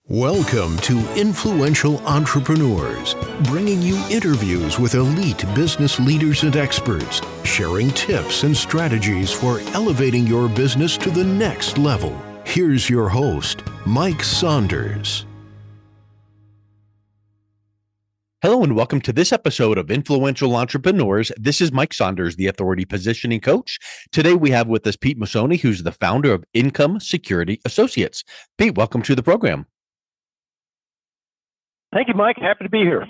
Welcome to Influential Entrepreneurs, bringing you interviews with elite business leaders and experts, sharing tips and strategies for elevating your business to the next level. Here's your host, Mike Saunders. Hello and welcome to this episode of Influential Entrepreneurs. This is Mike Saunders, the Authority Positioning Coach. Today we have with us Pete Mussoni, who's the founder of Income Security Associates. Pete, welcome to the program. Thank you, Mike. Happy to be here.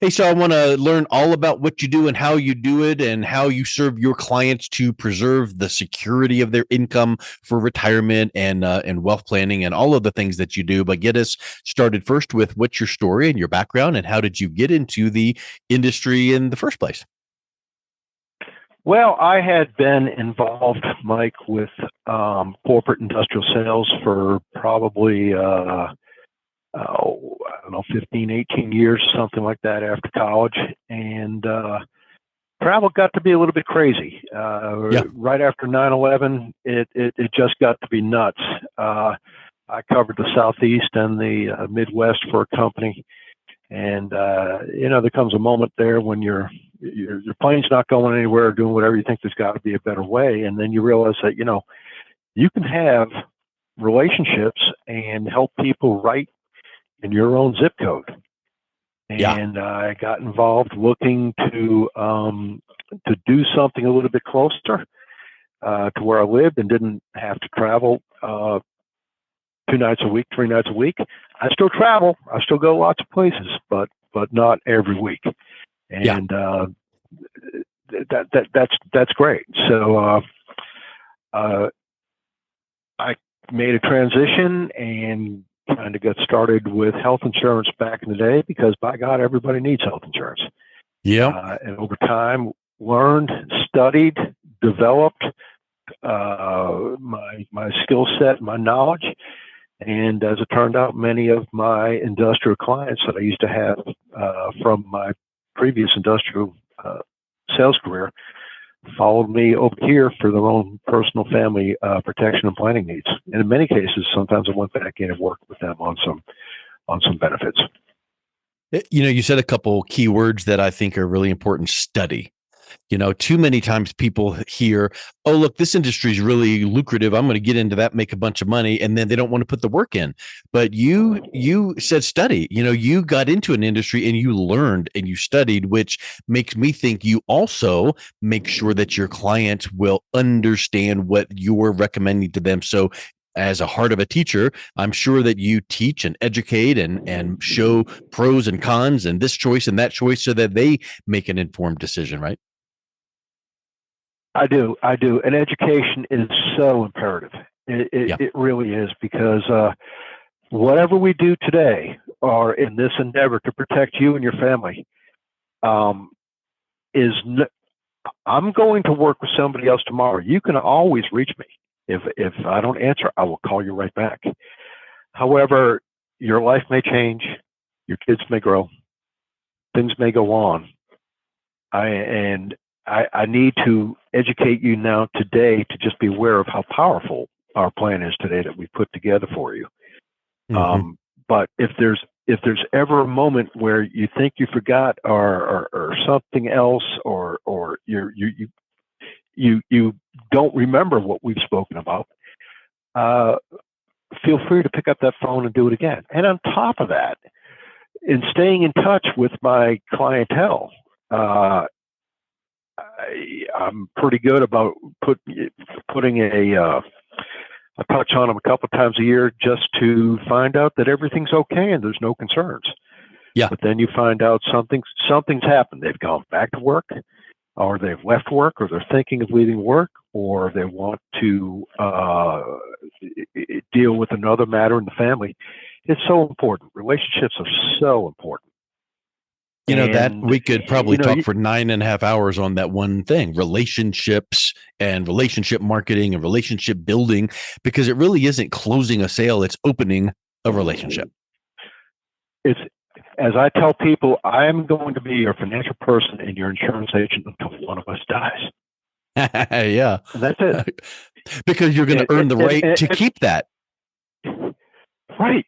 Hey, so I want to learn all about what you do and how you do it and how you serve your clients to preserve the security of their income for retirement and wealth planning and all of the things that you do. But get us started first with what's your story and your background and how did you get into the industry in the first place? Well, I had been involved, Mike, with corporate industrial sales for probably 15, 18 years, something like that after college. And travel got to be a little bit crazy. Right after 9/11, it just got to be nuts. I covered the Southeast and the Midwest for a company. And, there comes a moment there when your plane's not going anywhere, doing whatever you think there's got to be a better way. And then you realize that, you can have relationships and help people right in your own zip code. And I got involved looking to do something a little bit closer to where I lived and didn't have to travel 2 nights a week, 3 nights a week. I still travel. I still go lots of places, but not every week. And that's great. So I made a transition and kind of got started with health insurance back in the day because, by God, everybody needs health insurance. And over time, learned, studied, developed my skill set, my knowledge. And as it turned out, many of my industrial clients that I used to have from my previous industrial sales career followed me over here for their own personal family protection and planning needs. And in many cases, sometimes I went back in and worked with them on some benefits. You said a couple key words that I think are really important. Study. Too many times people hear, oh, look, this industry is really lucrative. I'm going to get into that, make a bunch of money. And then they don't want to put the work in. But you said study, you got into an industry and you learned and you studied, which makes me think you also make sure that your clients will understand what you're recommending to them. So as a heart of a teacher, I'm sure that you teach and educate and show pros and cons and this choice and that choice so that they make an informed decision, right? I do. And education is so imperative. It really is, because whatever we do today or in this endeavor to protect you and your family I'm going to work with somebody else tomorrow. You can always reach me. If I don't answer, I will call you right back. However, your life may change. Your kids may grow. Things may go on. I need to educate you now today to just be aware of how powerful our plan is today that we put together for you. Mm-hmm. But if there's ever a moment where you think you forgot or something else or you don't remember what we've spoken about, feel free to pick up that phone and do it again. And on top of that, in staying in touch with my clientele, I'm pretty good about putting a touch on them a couple of times a year just to find out that everything's okay and there's no concerns. But then you find out something's happened. They've gone back to work, or they've left work, or they're thinking of leaving work, or they want to deal with another matter in the family. It's so important. Relationships are so important. That we could probably talk for 9.5 hours on that one thing, relationships and relationship marketing and relationship building, because it really isn't closing a sale. It's opening a relationship. It's, as I tell people, I'm going to be your financial person and your insurance agent until one of us dies. And that's it. Because you're going to earn the right to keep that. Right.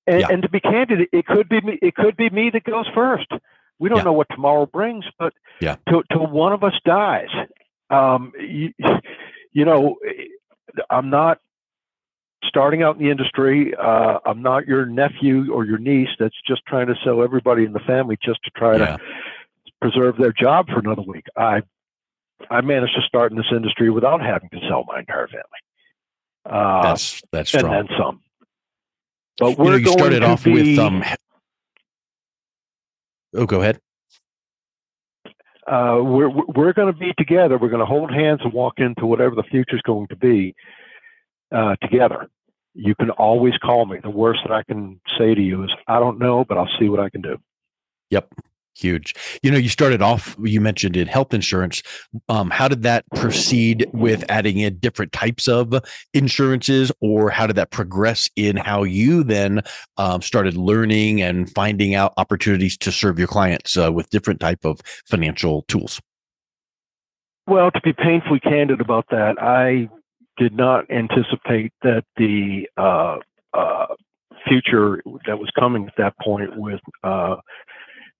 And, and to be candid, it could be me. It could be me that goes first. We don't know what tomorrow brings, but till one of us dies, you know, I'm not starting out in the industry. I'm not your nephew or your niece that's just trying to sell everybody in the family just to try to preserve their job for another week. I managed to start in this industry without having to sell my entire family. That's strong. And then some. But we're you started off with oh, go ahead. We're going to be together. We're going to hold hands and walk into whatever the future is going to be together. You can always call me. The worst that I can say to you is, I don't know, but I'll see what I can do. Yep. Huge. You started off, you mentioned in health insurance. How did that proceed with adding in different types of insurances, or how did that progress in how you then started learning and finding out opportunities to serve your clients with different type of financial tools? Well, to be painfully candid about that, I did not anticipate that the future that was coming at that point with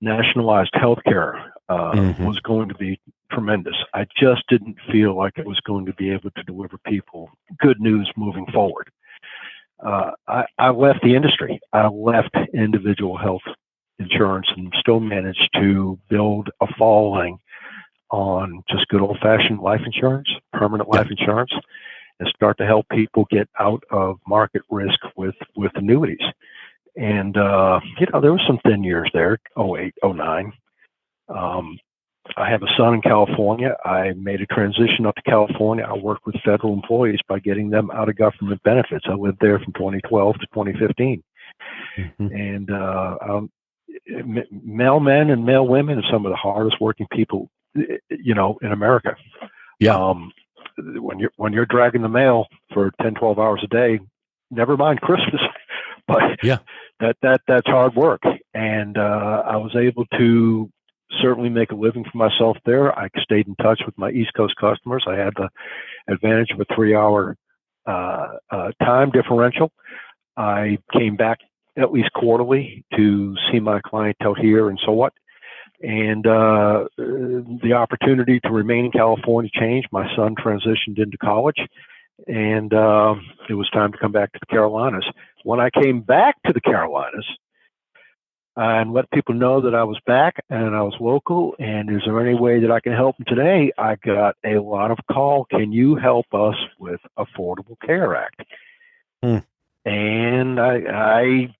nationalized healthcare was going to be tremendous. I just didn't feel like it was going to be able to deliver people good news moving forward. I left the industry. I left individual health insurance and still managed to build a following on just good old-fashioned life insurance, permanent life insurance, and start to help people get out of market risk with annuities. And, there were some thin years there, 08, 09. I have a son in California. I made a transition up to California. I worked with federal employees by getting them out of government benefits. I lived there from 2012 to 2015. And male men and male women are some of the hardest working people, in America. When you're dragging the mail for 10, 12 hours a day, never mind Christmas, but that's hard work. And I was able to certainly make a living for myself there. I stayed in touch with my East Coast customers. I had the advantage of a 3-hour time differential. I came back at least quarterly to see my clientele here and so what. And the opportunity to remain in California changed. My son transitioned into college, and it was time to come back to the Carolinas. When I came back to the Carolinas and let people know that I was back and I was local, and is there any way that I can help them today, I got a lot of call. Can you help us with Affordable Care Act? And I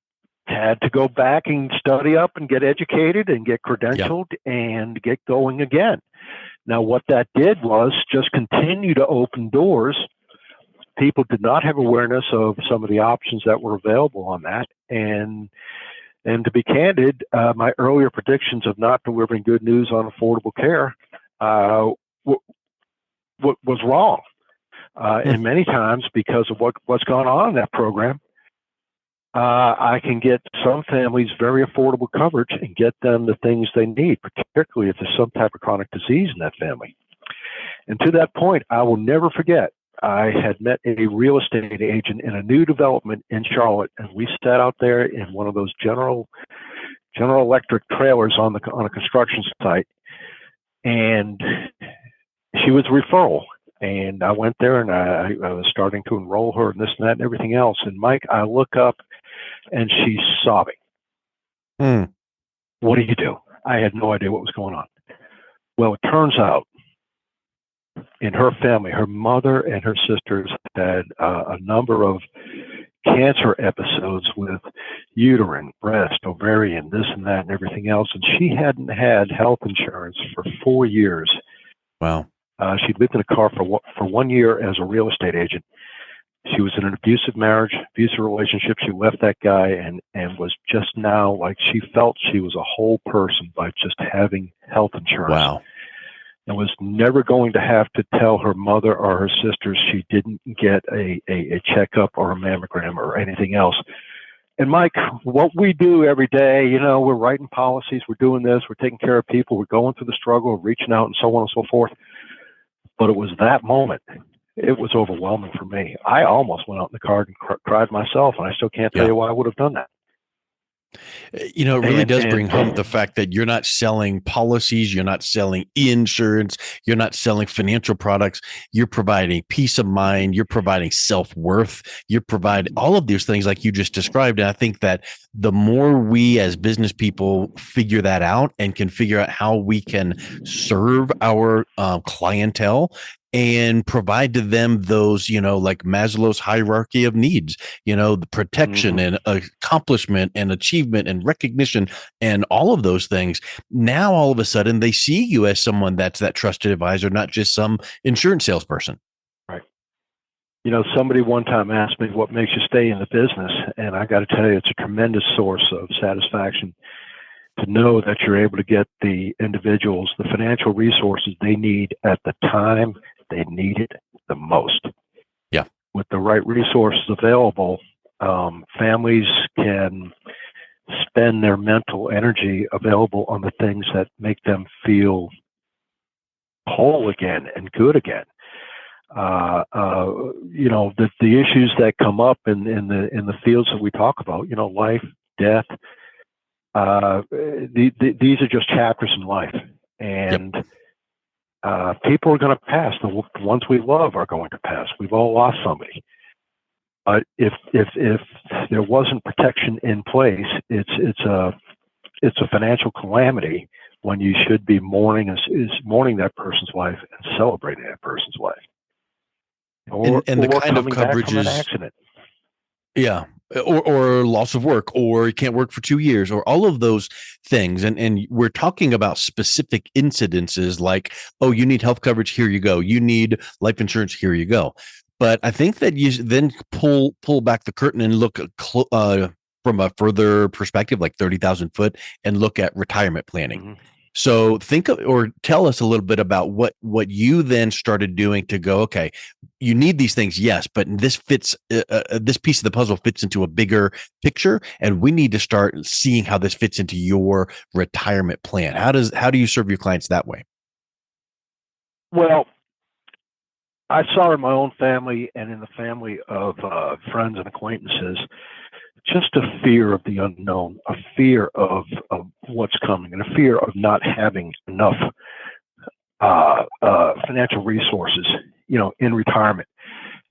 had to go back and study up and get educated and get credentialed and get going again. Now, what that did was just continue to open doors. People did not have awareness of some of the options that were available on that. And to be candid, my earlier predictions of not delivering good news on affordable care was wrong. And many times, because of what's gone on in that program, I can get some families very affordable coverage and get them the things they need, particularly if there's some type of chronic disease in that family. And to that point, I will never forget, I had met a real estate agent in a new development in Charlotte, and we sat out there in one of those General Electric trailers on a construction site, and she was a referral. And I went there, and I was starting to enroll her and this and that and everything else. And Mike, I look up, and she's sobbing. What do you do? I had no idea what was going on. Well, it turns out in her family, her mother and her sisters had a number of cancer episodes with uterine, breast, ovarian, this and that and everything else. And she hadn't had health insurance for 4 years. Wow. She'd lived in a car for 1 year as a real estate agent. She was in an abusive marriage, abusive relationship. She left that guy and was just now like she felt she was a whole person by just having health insurance. Wow. And was never going to have to tell her mother or her sisters she didn't get a checkup or a mammogram or anything else. And Mike, what we do every day, we're writing policies, we're doing this, we're taking care of people, we're going through the struggle of reaching out and so on and so forth. But it was that moment. It was overwhelming for me. I almost went out in the car and cried myself, and I still can't tell you why I would have done that. It really does bring home the And fact that you're not selling policies, you're not selling insurance, you're not selling financial products. You're providing peace of mind, you're providing self-worth, you're providing all of these things like you just described. And I think that the more we as business people figure that out and can figure out how we can serve our clientele and provide to them those, like Maslow's hierarchy of needs, the protection mhm. and accomplishment and achievement and recognition and all of those things. Now, all of a sudden, they see you as someone that's that trusted advisor, not just some insurance salesperson. Right. Somebody one time asked me what makes you stay in the business, and I got to tell you, it's a tremendous source of satisfaction to know that you're able to get the individuals the financial resources they need at the time they need it the most. Yeah. With the right resources available, families can spend their mental energy available on the things that make them feel whole again and good again. The issues that come up in the fields that we talk about, life, death, these are just chapters in life, and people are going to pass. The ones we love are going to pass. We've all lost somebody. But if there wasn't protection in place, it's a financial calamity when you should be mourning that person's life and celebrating that person's life, or The kind of coming back from an coverages. accident. Yeah. Or loss of work, or you can't work for 2 years, or all of those things. And we're talking about specific incidences like, oh, you need health coverage, here you go. You need life insurance, here you go. But I think that you then pull back the curtain and look from a further perspective, like 30,000 foot, and look at retirement planning. Mm-hmm. So or tell us a little bit about what you then started doing to go, okay, you need these things, yes, but this fits, this piece of the puzzle fits into a bigger picture, and we need to start seeing how this fits into your retirement plan. How do you serve your clients that way? Well, I saw in my own family and in the family of friends and acquaintances just a fear of the unknown, a fear of what's coming, and a fear of not having enough financial resources, in retirement.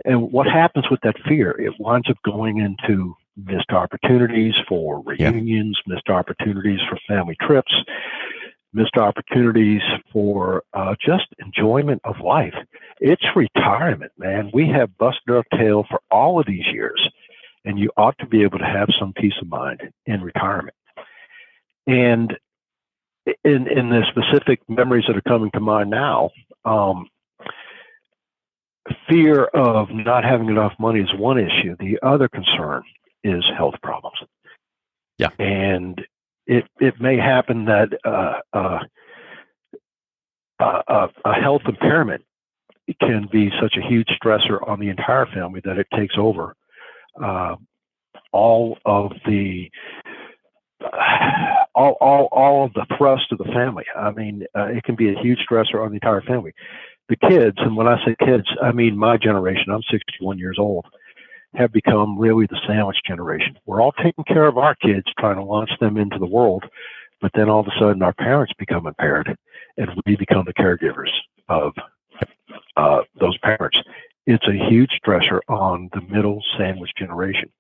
And what happens with that fear? It winds up going into missed opportunities for reunions, missed opportunities for family trips, missed opportunities for just enjoyment of life. It's retirement, man. We have busted our tail for all of these years, and you ought to be able to have some peace of mind in retirement. And in the specific memories that are coming to mind now, fear of not having enough money is one issue. The other concern is health problems. Yeah. And it may happen that a health impairment can be such a huge stressor on the entire family that it takes over all of the thrust of the family. I mean, it can be a huge stressor on the entire family. The kids, and when I say kids, I mean my generation, I'm 61 years old, have become really the sandwich generation. We're all taking care of our kids, trying to launch them into the world, but then all of a sudden our parents become impaired, and we become the caregivers of those parents. It's a huge stressor on the middle sandwich generation.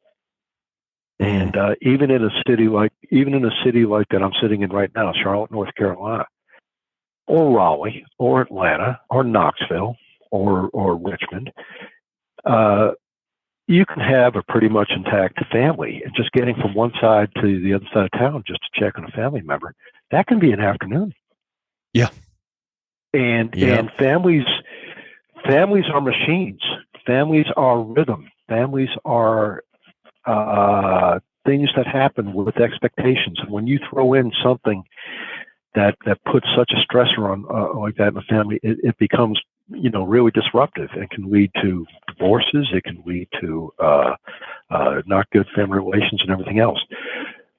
And even in a city like that I'm sitting in right now, Charlotte, North Carolina, or Raleigh, or Atlanta, or Knoxville, or Richmond, you can have a pretty much intact family. And just getting from one side to the other side of town just to check on a family member, that can be an afternoon. Yeah. And families are machines. Families are rhythm. Families are things that happen with expectations. And when you throw in something that puts such a stressor on like that in the family, it becomes really disruptive and can lead to divorces. It can lead to not good family relations and everything else.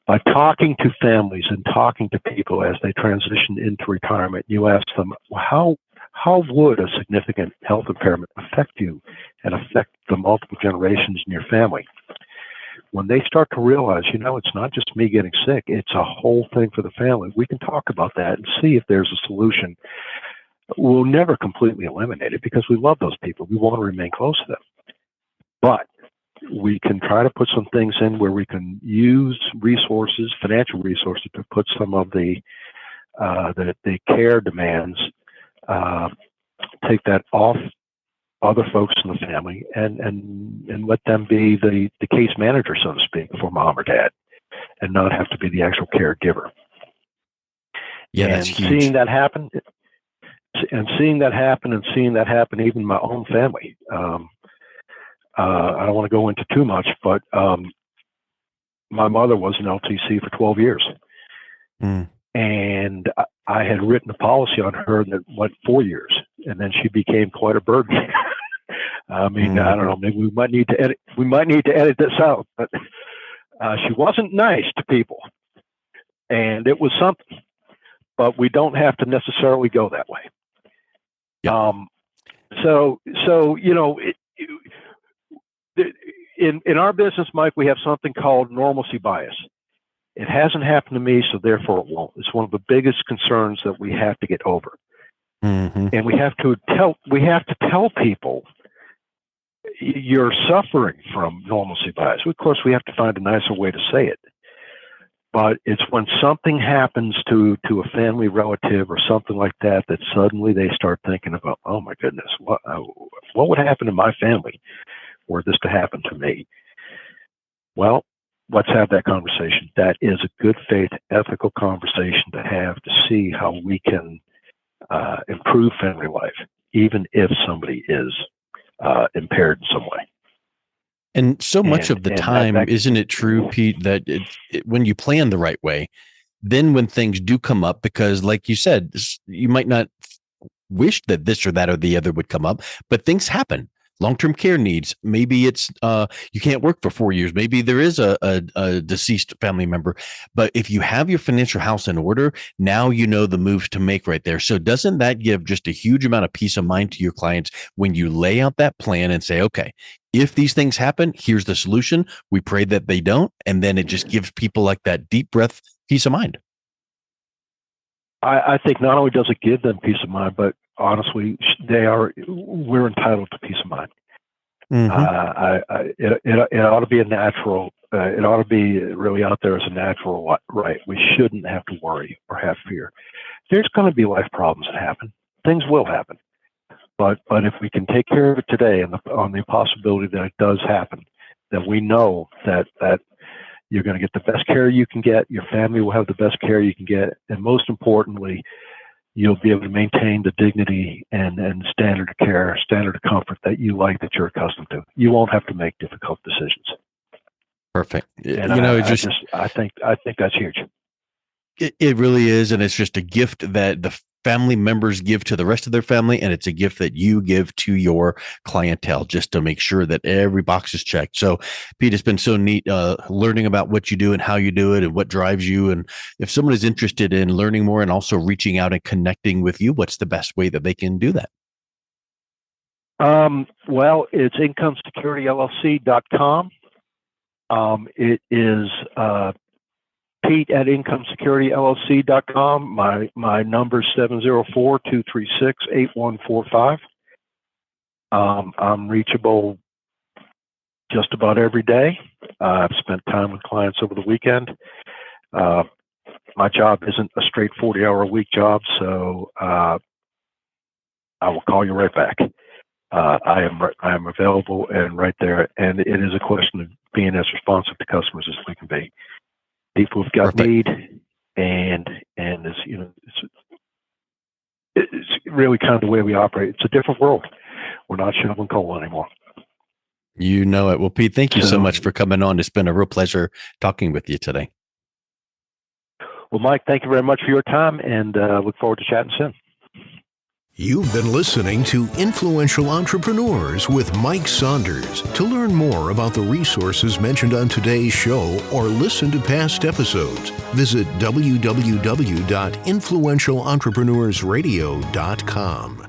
By talking to families and talking to people as they transition into retirement, you ask them, how would a significant health impairment affect you and affect the multiple generations in your family? when they start to realize, it's not just me getting sick, it's a whole thing for the family, we can talk about that and see if there's a solution. We'll never completely eliminate it because we love those people. We want to remain close to them. But we can try to put some things in where we can use resources, financial resources, to put some of the care demands, take that off other folks in the family, and let them be the case manager, so to speak, for mom or dad, and not have to be the actual caregiver. Yeah, that's huge. Seeing that happen, and seeing that happen even in my own family. I don't want to go into too much, but my mother was in LTC for 12 years. And I had written a policy on her that went 4 years, and then she became quite a burden. I mean, I don't know, maybe we might need to edit this out, but she wasn't nice to people, and it was something, but we don't have to necessarily go that way. Yep. So in our business, Mike, we have something called normalcy bias. It hasn't happened to me, so therefore it won't. It's one of the biggest concerns that we have to get over. And we have to tell people you're suffering from normalcy bias. Of course, we have to find a nicer way to say it. But it's when something happens to a family relative or something like that, that suddenly they start thinking about, oh my goodness, what would happen to my family were this to happen to me? Well, let's have that conversation. That is a good faith, ethical conversation to have, to see how we can improve family life, even if somebody is impaired in some way. And so much of the time, isn't it true, Pete, that when you plan the right way, then when things do come up, because like you said, you might not wish that this or that or the other would come up, but things happen. Long-term care needs. Maybe it's you can't work for 4 years. Maybe there is a deceased family member. But if you have your financial house in order, now you know the moves to make right there. So doesn't that give just a huge amount of peace of mind to your clients when you lay out that plan and say, okay, if these things happen, here's the solution. We pray that they don't. And then it just gives people like that deep breath, peace of mind. I think not only does it give them peace of mind, but honestly, we're entitled to peace of mind. It ought to be a natural, it ought to be really out there as a natural right. We shouldn't have to worry or have fear. There's going to be life problems that happen. Things will happen. But if we can take care of it today and on the possibility that it does happen, then we know that you're going to get the best care you can get, your family will have the best care you can get, and most importantly, you'll be able to maintain the dignity and standard of care, standard of comfort that you like, that you're accustomed to. You won't have to make difficult decisions. Perfect. And I think that's huge. It really is, and it's just a gift that the family members give to the rest of their family, and it's a gift that you give to your clientele, just to make sure that every box is checked. So, Pete, it's been so neat learning about what you do and how you do it and what drives you. And if someone is interested in learning more and also reaching out and connecting with you, what's the best way that they can do that? Well, it's IncomeSecurityLLC.com. It is Pete at IncomeSecurityLLC.com. My number is 704-236-8145. I'm reachable just about every day. I've spent time with clients over the weekend. My job isn't a straight 40-hour-a-week job, so I will call you right back. I am available and right there, and it is a question of being as responsive to customers as we can be. People have got need, and it's really kind of the way we operate. It's a different world. We're not shoveling coal anymore. You know it. Well, Pete, thank you so much for coming on. It's been a real pleasure talking with you today. Well, Mike, thank you very much for your time, and look forward to chatting soon. You've been listening to Influential Entrepreneurs with Mike Saunders. To learn more about the resources mentioned on today's show or listen to past episodes, visit www.influentialentrepreneursradio.com.